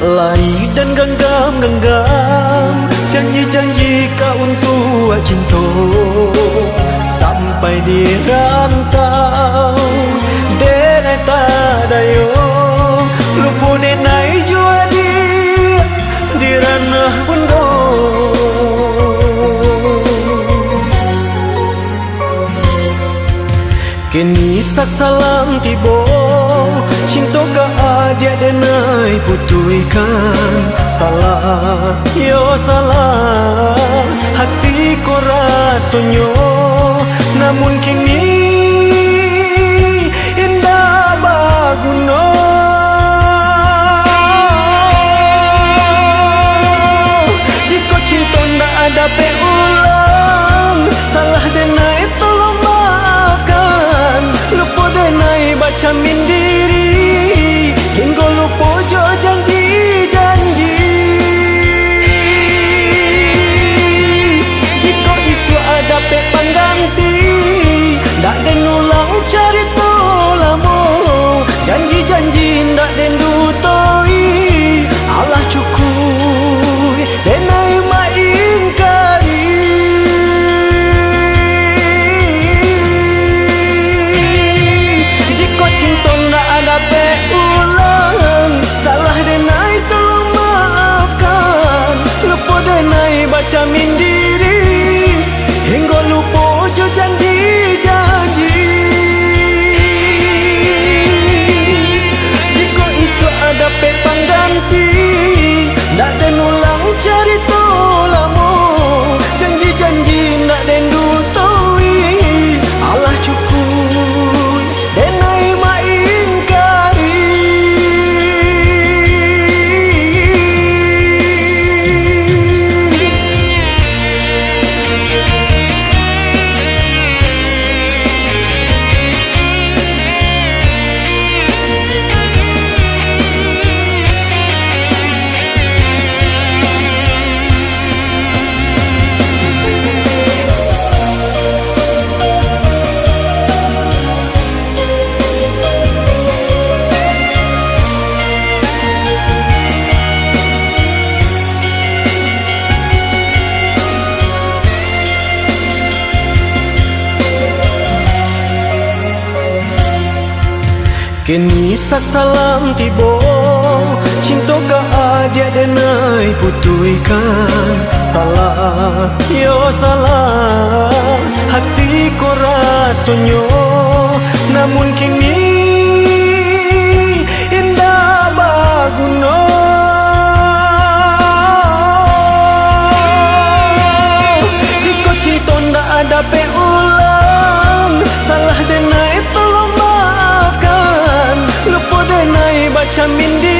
Lari dan genggam-genggam janji-janji kau untuk cinta, sampai di rantau denai tak dayo lupu denai jua di ranah bundo. Kini sasalam tibo cinta ka adia denai putuikan. Salah yo salah hati ko rasonyo, namun kini indah baguno. Jika cinta ndak ada ulang, salah denai tolong maafkan. Lupa denai baca mindiri, hingga lupa jo janji-janji. Jika isu ada pengganti, ndak den ulang cari tolamu. Janji-janji ndak den dutoi, Allah cukup denai maingkari. Jika cinta ndak ada ulang, salah denai tolong maafkan. Lupa denai baca mindiri, hingga lupa jo janji-janji. Jika isu ada pengganti, ndak den ulang cari tolamu. Janji-janji ndak den dutoi, Allah cukup denai maingkari. Kini sasalam tibo cinta ka adia denai putuikan. Salah yo salah hati ko rasonyo, namun kini indah baguno. Jika cinta ndak ada ulang, salah denai tolong maafkan. Lupa denai baca mindiri,